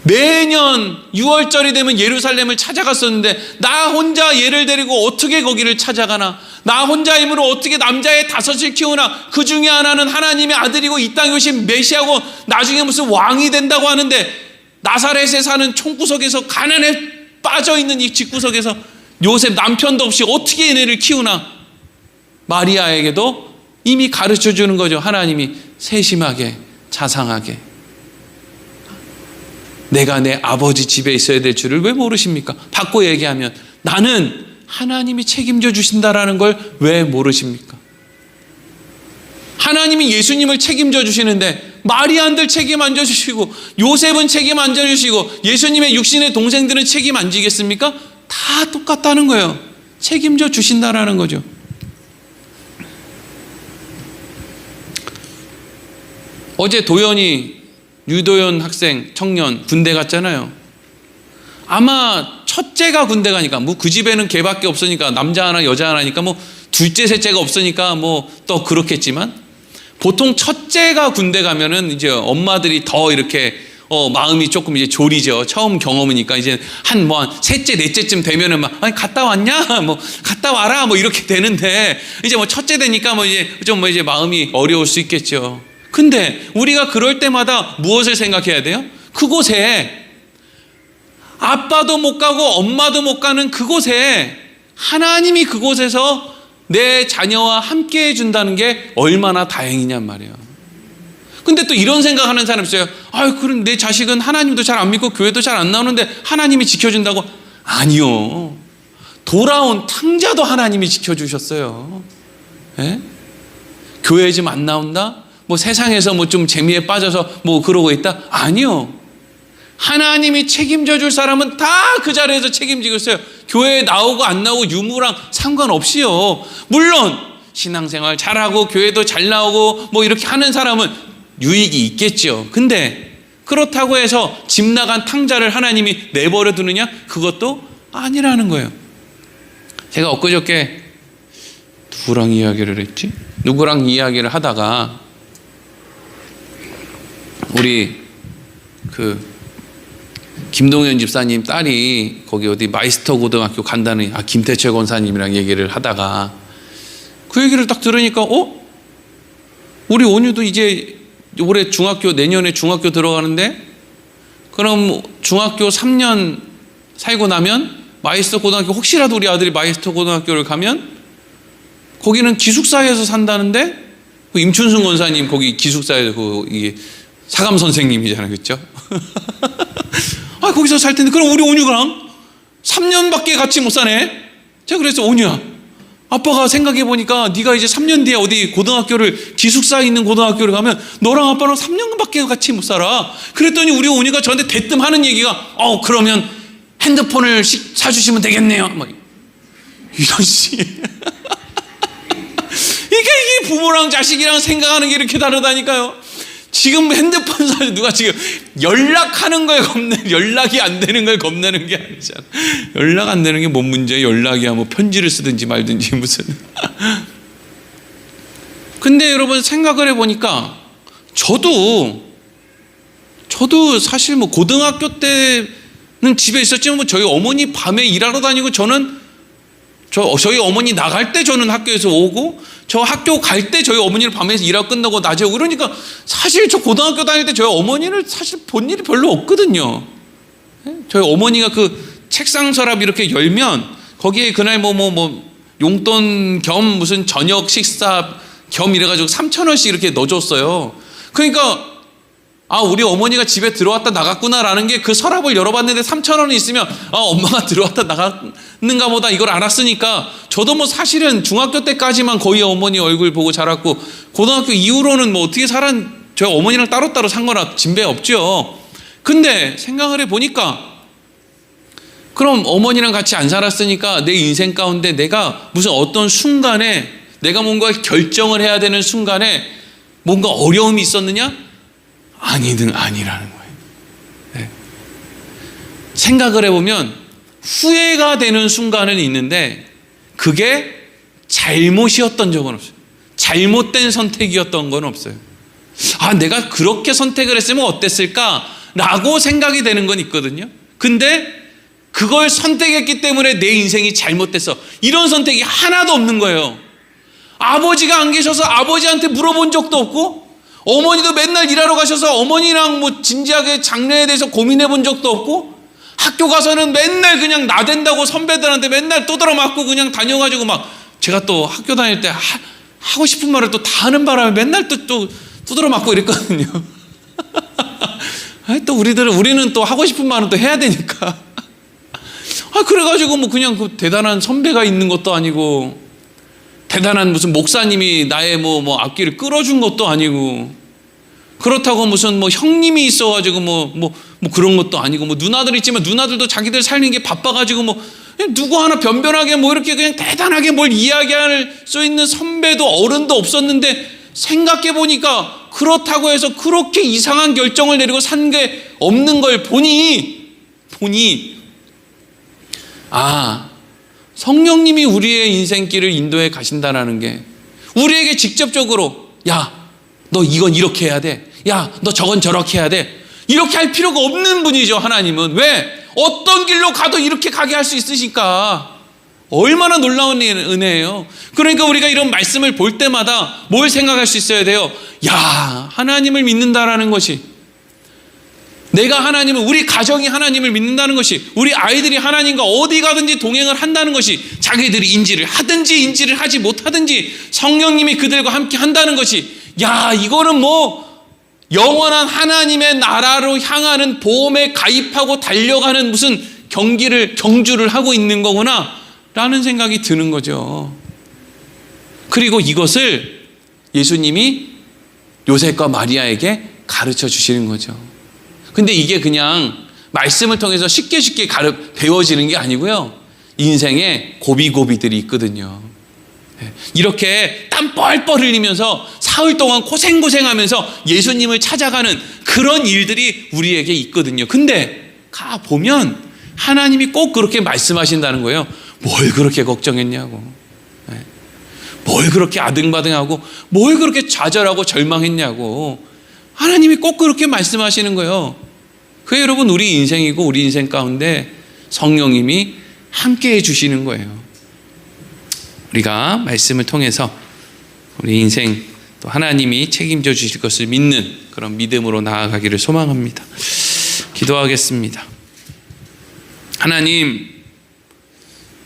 매년 6월절이 되면 예루살렘을 찾아갔었는데 나 혼자 얘를 데리고 어떻게 거기를 찾아가나. 나 혼자 힘으로 어떻게 남자의 5을 키우나. 그 중에 하나는 하나님의 아들이고 이 땅에 오신 메시아고 나중에 무슨 왕이 된다고 하는데, 나사렛에 사는 총구석에서 가난에 빠져있는 이 집구석에서 요셉 남편도 없이 어떻게 얘네를 키우나. 마리아에게도 이미 가르쳐주는 거죠. 하나님이 세심하게, 자상하게. 내가 내 아버지 집에 있어야 될 줄을 왜 모르십니까? 바꿔 얘기하면 나는 하나님이 책임져 주신다라는 걸 왜 모르십니까? 하나님이 예수님을 책임져 주시는데 마리아들 책임 안 져주시고, 요셉은 책임 안 져주시고, 예수님의 육신의 동생들은 책임 안 지겠습니까? 다 똑같다는 거예요. 책임져 주신다라는 거죠. 어제 유도연 학생, 청년 군대 갔잖아요. 아마 첫째가 군대 가니까, 뭐 그 집에는 걔밖에 없으니까, 남자 하나 여자 하나니까 뭐 둘째 셋째가 없으니까 뭐 또 그렇겠지만, 보통 첫째가 군대 가면은 이제 엄마들이 더 이렇게 마음이 조금 이제 졸이죠. 처음 경험이니까. 이제 한 셋째 넷째쯤 되면은 막 아니 갔다 왔냐, 뭐 갔다 와라, 뭐 이렇게 되는데, 이제 뭐 첫째 되니까 뭐 이제 좀 이제 마음이 어려울 수 있겠죠. 근데 우리가 그럴 때마다 무엇을 생각해야 돼요? 그곳에 아빠도 못 가고 엄마도 못 가는 그곳에 하나님이 그곳에서 내 자녀와 함께 해준다는 게 얼마나 다행이냔 말이에요. 근데 또 이런 생각하는 사람 있어요. 그럼 내 자식은 하나님도 잘 안 믿고 교회도 잘 안 나오는데 하나님이 지켜준다고? 아니요. 돌아온 탕자도 하나님이 지켜주셨어요. 예? 교회 좀 안 나온다? 뭐 세상에서 뭐 좀 재미에 빠져서 뭐 그러고 있다? 아니요. 하나님이 책임져 줄 사람은 다 그 자리에서 책임지고 있어요. 교회에 나오고 안 나오고 유무랑 상관없이요. 물론 신앙생활 잘하고 교회도 잘 나오고 뭐 이렇게 하는 사람은 유익이 있겠죠. 근데 그렇다고 해서 집 나간 탕자를 하나님이 내버려 두느냐? 그것도 아니라는 거예요. 제가 엊그저께 누구랑 이야기를 했지? 누구랑 이야기를 하다가 우리 김동현 집사님 딸이 거기 어디 마이스터 고등학교 간다는 김태철 권사님이랑 얘기를 하다가 그 얘기를 딱 들으니까 우리 온유도 이제 올해 내년에 중학교 들어가는데, 그럼 중학교 3년 살고 나면 마이스터 고등학교, 혹시라도 우리 아들이 마이스터 고등학교를 가면 거기는 기숙사에서 산다는데, 임춘순 권사님 거기 기숙사에서 이게 사감 선생님이잖아요, 그렇죠? 거기서 살 텐데, 그럼 우리 온유랑 3년밖에 같이 못 사네. 제가 그래서 온유야, 아빠가 생각해보니까 네가 이제 3년 뒤에 어디 고등학교를, 기숙사에 있는 고등학교를 가면 너랑 아빠랑 3년밖에 같이 못 살아. 그랬더니 우리 온유가 저한테 대뜸 하는 얘기가 그러면 핸드폰을 사주시면 되겠네요. 막 이런 식. 이게 부모랑 자식이랑 생각하는 게 이렇게 다르다니까요. 지금 핸드폰 사주, 누가 지금 연락하는 거에 겁내, 연락이 안 되는 걸 겁내는 게 아니잖아. 연락 안 되는 게 뭔 문제야? 연락이야. 뭐 편지를 쓰든지 말든지 무슨. 근데 여러분 생각을 해보니까 저도 사실 뭐 고등학교 때는 집에 있었지만 뭐 저희 어머니 밤에 일하러 다니고 저희 어머니 나갈 때 저는 학교에서 오고, 저 학교 갈 때 저희 어머니를 밤에서 일하고 끝나고 낮에 오고, 그러니까 사실 저 고등학교 다닐 때 저희 어머니를 사실 본 일이 별로 없거든요. 저희 어머니가 그 책상 서랍 이렇게 열면 거기에 그날 뭐 용돈 겸 무슨 저녁 식사 겸 이래가지고 3,000원씩 이렇게 넣어줬어요. 그러니까 우리 어머니가 집에 들어왔다 나갔구나라는 게 그 서랍을 열어봤는데 3,000원이 있으면 엄마가 들어왔다 나갔는가 보다 이걸 알았으니까, 저도 뭐 사실은 중학교 때까지만 거의 어머니 얼굴 보고 자랐고, 고등학교 이후로는 뭐 어떻게 저희 어머니랑 따로따로 산 거나 진배 없죠. 근데 생각을 해보니까, 그럼 어머니랑 같이 안 살았으니까 내 인생 가운데 내가 무슨 어떤 순간에 내가 뭔가 결정을 해야 되는 순간에 뭔가 어려움이 있었느냐? 아니라는 거예요. 네. 생각을 해보면 후회가 되는 순간은 있는데 그게 잘못이었던 적은 없어요. 잘못된 선택이었던 건 없어요. 내가 그렇게 선택을 했으면 어땠을까라고 생각이 되는 건 있거든요. 근데 그걸 선택했기 때문에 내 인생이 잘못됐어, 이런 선택이 하나도 없는 거예요. 아버지가 안 계셔서 아버지한테 물어본 적도 없고, 어머니도 맨날 일하러 가셔서 어머니랑 뭐 진지하게 장래에 대해서 고민해 본 적도 없고, 학교 가서는 맨날 그냥 나댄다고 선배들한테 맨날 두드러 맞고 그냥 다녀가지고, 막 제가 또 학교 다닐 때 하고 싶은 말을 또 다 하는 바람에 맨날 또 두드러 맞고 이랬거든요. 또 우리는 또 하고 싶은 말은 또 해야 되니까. 그래가지고 뭐 그냥 그 대단한 선배가 있는 것도 아니고, 대단한 무슨 목사님이 나의 뭐 앞길을 끌어준 것도 아니고, 그렇다고 무슨 뭐 형님이 있어가지고 뭐 그런 것도 아니고, 뭐 누나들 있지만 누나들도 자기들 살는 게 바빠가지고 뭐 누구 하나 변변하게 뭐 이렇게 그냥 대단하게 뭘 이야기할 수 있는 선배도 어른도 없었는데, 생각해 보니까 그렇다고 해서 그렇게 이상한 결정을 내리고 산 게 없는 걸 보니 성령님이 우리의 인생길을 인도해 가신다라는 게, 우리에게 직접적으로 너 이건 이렇게 해야 돼, 너 저건 저렇게 해야 돼, 이렇게 할 필요가 없는 분이죠. 하나님은 왜? 어떤 길로 가도 이렇게 가게 할 수 있으니까. 얼마나 놀라운 은혜예요. 그러니까 우리가 이런 말씀을 볼 때마다 뭘 생각할 수 있어야 돼요? 하나님을 믿는다라는 것이, 우리 가정이 하나님을 믿는다는 것이, 우리 아이들이 하나님과 어디 가든지 동행을 한다는 것이, 자기들이 인지를 하든지 인지를 하지 못하든지 성령님이 그들과 함께 한다는 것이, 이거는 뭐 영원한 하나님의 나라로 향하는 보험에 가입하고 달려가는 무슨 경주를 하고 있는 거구나 라는 생각이 드는 거죠. 그리고 이것을 예수님이 요셉과 마리아에게 가르쳐 주시는 거죠. 근데 이게 그냥 말씀을 통해서 쉽게 배워지는 게 아니고요, 인생에 고비고비들이 있거든요. 이렇게 땀 뻘뻘 흘리면서 사흘 동안 고생하면서 예수님을 찾아가는 그런 일들이 우리에게 있거든요. 근데 가보면 하나님이 꼭 그렇게 말씀하신다는 거예요. 뭘 그렇게 걱정했냐고, 뭘 그렇게 아등바등하고, 뭘 그렇게 좌절하고 절망했냐고. 하나님이 꼭 그렇게 말씀하시는 거예요. 그게 여러분 우리 인생이고, 우리 인생 가운데 성령님이 함께 해주시는 거예요. 우리가 말씀을 통해서 우리 인생 또 하나님이 책임져 주실 것을 믿는 그런 믿음으로 나아가기를 소망합니다. 기도하겠습니다. 하나님,